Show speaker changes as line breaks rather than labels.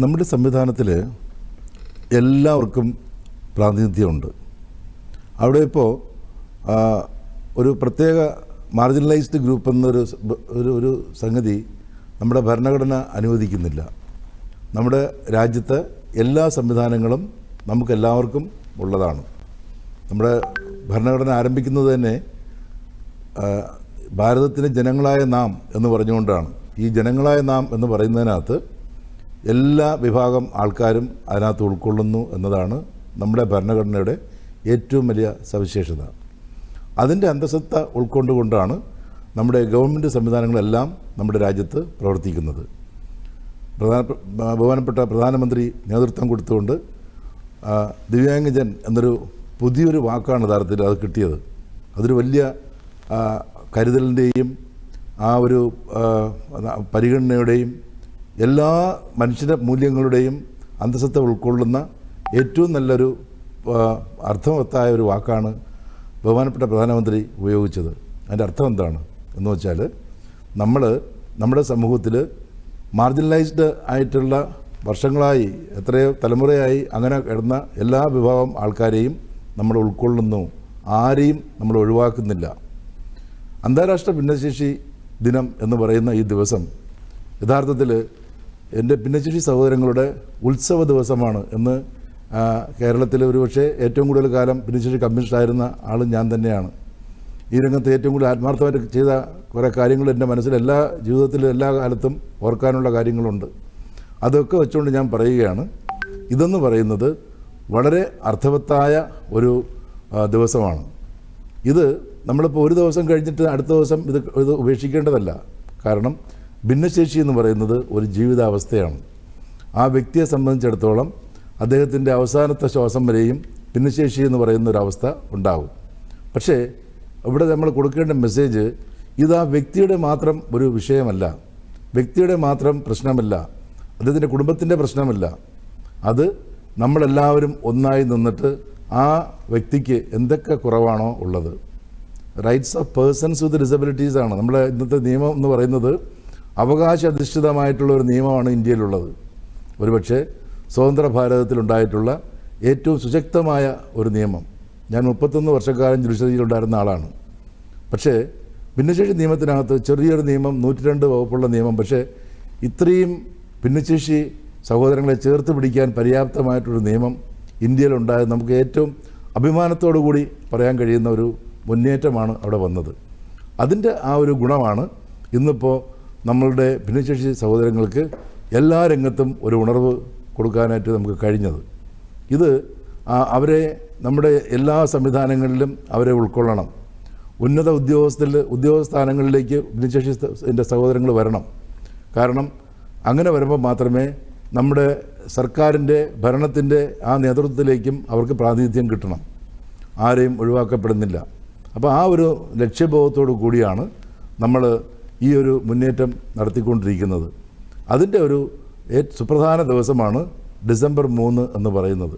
നമ്മുടെ സംവിധാനത്തിൽ എല്ലാവർക്കും പ്രാതിനിധ്യമുണ്ട്. അവിടെ ഇപ്പോൾ ഒരു പ്രത്യേക മാർജിനലൈസ്ഡ് ഗ്രൂപ്പ് എന്നൊരു ഒരു സംഗതി നമ്മുടെ ഭരണഘടന അനുവദിക്കുന്നില്ല. നമ്മുടെ രാജ്യത്തെ എല്ലാ സംവിധാനങ്ങളും നമുക്കെല്ലാവർക്കും ഉള്ളതാണ്. നമ്മുടെ ഭരണഘടന ആരംഭിക്കുന്നത് തന്നെ ഭാരതത്തിലെ ജനങ്ങളായ നാം എന്ന് പറഞ്ഞുകൊണ്ടാണ്. ഈ ജനങ്ങളായ നാം എന്ന് പറയുന്നതിനകത്ത് എല്ലാ വിഭാഗം ആൾക്കാരും അതിനകത്ത് ഉൾക്കൊള്ളുന്നു എന്നതാണ് നമ്മുടെ ഭരണഘടനയുടെ ഏറ്റവും വലിയ സവിശേഷത. അതിൻ്റെ അന്തസത്ത ഉൾക്കൊണ്ടുകൊണ്ടാണ് നമ്മുടെ ഗവൺമെൻറ് സംവിധാനങ്ങളെല്ലാം നമ്മുടെ രാജ്യത്ത് പ്രവർത്തിക്കുന്നത്. ബഹുമാനപ്പെട്ട പ്രധാനമന്ത്രി നേതൃത്വം കൊടുത്തുകൊണ്ട് ദിവ്യാംഗജൻ എന്നൊരു പുതിയൊരു വാക്കാണ് യഥാർത്ഥത്തിൽ അത് കിട്ടിയത്. അതൊരു വലിയ കരുതലിൻ്റെയും ആ ഒരു പരിഗണനയുടെയും എല്ലാ മനുഷ്യ മൂല്യങ്ങളുടെയും അന്തസത്ത ഉൾക്കൊള്ളുന്ന ഏറ്റവും നല്ലൊരു അർത്ഥവത്തായ ഒരു വാക്കാണ് ബഹുമാനപ്പെട്ട പ്രധാനമന്ത്രി ഉപയോഗിച്ചത്. അതിൻ്റെ അർത്ഥം എന്താണ് എന്ന് വെച്ചാൽ, നമ്മുടെ സമൂഹത്തിൽ മാർജിനലൈസ്ഡ് ആയിട്ടുള്ള വർഷങ്ങളായി എത്രയോ തലമുറയായി അങ്ങനെ കിടന്ന എല്ലാ വിഭാഗം ആൾക്കാരെയും നമ്മൾ ഉൾക്കൊള്ളുന്നു, ആരെയും നമ്മൾ ഒഴിവാക്കുന്നില്ല. അന്താരാഷ്ട്ര ഭിന്നശേഷി ദിനം എന്ന് പറയുന്ന ഈ ദിവസം യഥാർത്ഥത്തിൽ എൻ്റെ ഭിന്നശേഷി സഹോദരങ്ങളുടെ ഉത്സവ ദിവസമാണ് എന്ന് കേരളത്തിൽ ഒരുപക്ഷെ ഏറ്റവും കൂടുതൽ കാലം ഭിന്നശേഷി കമ്മ്യൂണിസ്റ്റായിരുന്ന ആളും ഞാൻ തന്നെയാണ്. ഈ രംഗത്ത് ഏറ്റവും കൂടുതൽ ആത്മാർത്ഥമായിട്ട് ചെയ്ത കുറേ കാര്യങ്ങൾ എൻ്റെ മനസ്സിൽ ജീവിതത്തിലും എല്ലാ കാലത്തും ഓർക്കാനുള്ള കാര്യങ്ങളുണ്ട്. അതൊക്കെ വെച്ചുകൊണ്ട് ഞാൻ പറയുകയാണ്, ഇതെന്ന് പറയുന്നത് വളരെ അർത്ഥവത്തായ ഒരു ദിവസമാണ്. ഇത് നമ്മളിപ്പോൾ ഒരു ദിവസം കഴിഞ്ഞിട്ട് അടുത്ത ദിവസം ഇത് ഉപേക്ഷിക്കേണ്ടതല്ല. കാരണം ഭിന്നശേഷി എന്ന് പറയുന്നത് ഒരു ജീവിതാവസ്ഥയാണ്. ആ വ്യക്തിയെ സംബന്ധിച്ചിടത്തോളം അദ്ദേഹത്തിൻ്റെ അവസാനത്തെ ശ്വാസം വരെയും ഭിന്നശേഷി എന്ന് പറയുന്ന ഒരവസ്ഥ ഉണ്ടാകും. പക്ഷേ ഇവിടെ നമ്മൾ കൊടുക്കേണ്ട മെസ്സേജ് ഇത് ആ വ്യക്തിയുടെ മാത്രം ഒരു വിഷയമല്ല, വ്യക്തിയുടെ മാത്രം പ്രശ്നമല്ല, അദ്ദേഹത്തിൻ്റെ കുടുംബത്തിൻ്റെ പ്രശ്നമല്ല. അത് നമ്മളെല്ലാവരും ഒന്നായി നിന്നിട്ട് ആ വ്യക്തിക്ക് എന്തൊക്കെ കുറവാണോ ഉള്ളത്, rights of persons with disabilities ആണ് നമ്മുടെ ഇന്നത്തെ നിയമം എന്ന് പറയുന്നത്. അവകാശ അധിഷ്ഠിതമായിട്ടുള്ള ഒരു നിയമമാണ് ഇന്ത്യയിലുള്ളത്. ഒരുപക്ഷെ സ്വതന്ത്ര ഭാരതത്തിലുണ്ടായിട്ടുള്ള ഏറ്റവും സുശക്തമായ ഒരു നിയമം. ഞാൻ 31 വർഷക്കാലം ജുഡിഷ്യറിയിലുണ്ടായിരുന്ന ആളാണ്. പക്ഷേ ഭിന്നശേഷി നിയമത്തിനകത്ത് ചെറിയൊരു നിയമം, 102 വകുപ്പുള്ള നിയമം, പക്ഷേ ഇത്രയും ഭിന്നശേഷി സഹോദരങ്ങളെ ചേർത്ത് പിടിക്കാൻ പര്യാപ്തമായിട്ടൊരു നിയമം ഇന്ത്യയിലുണ്ടായത് നമുക്ക് ഏറ്റവും അഭിമാനത്തോടു കൂടി പറയാൻ കഴിയുന്ന ഒരു മുന്നേറ്റമാണ് അവിടെ വന്നത്. അതിൻ്റെ ആ ഒരു ഗുണമാണ് ഇന്നിപ്പോൾ നമ്മളുടെ ഭിന്നശേഷി സഹോദരങ്ങൾക്ക് എല്ലാ രംഗത്തും ഒരു ഉണർവ് കൊടുക്കാനായിട്ട് നമുക്ക് കഴിഞ്ഞത്. ഇത് അവരെ നമ്മുടെ എല്ലാ സംവിധാനങ്ങളിലും അവരെ ഉൾക്കൊള്ളണം. ഉന്നത ഉദ്യോഗസ്ഥാനങ്ങളിലേക്ക് ഭിന്നശേഷിൻ്റെ സഹോദരങ്ങൾ വരണം. കാരണം അങ്ങനെ വരുമ്പോൾ മാത്രമേ നമ്മുടെ സർക്കാരിൻ്റെ ഭരണത്തിൻ്റെ ആ നേതൃത്വത്തിലേക്കും അവർക്ക് പ്രാതിനിധ്യം കിട്ടണം. ആരെയും ഒഴിവാക്കപ്പെടുന്നില്ല. അപ്പോൾ ആ ഒരു ലക്ഷ്യബോധത്തോടു കൂടിയാണ് നമ്മൾ ഈ ഒരു മുന്നേറ്റം നടത്തിക്കൊണ്ടിരിക്കുന്നത്. അതിൻ്റെ ഒരു സുപ്രധാന ദിവസമാണ് ഡിസംബർ 3 എന്ന് പറയുന്നത്.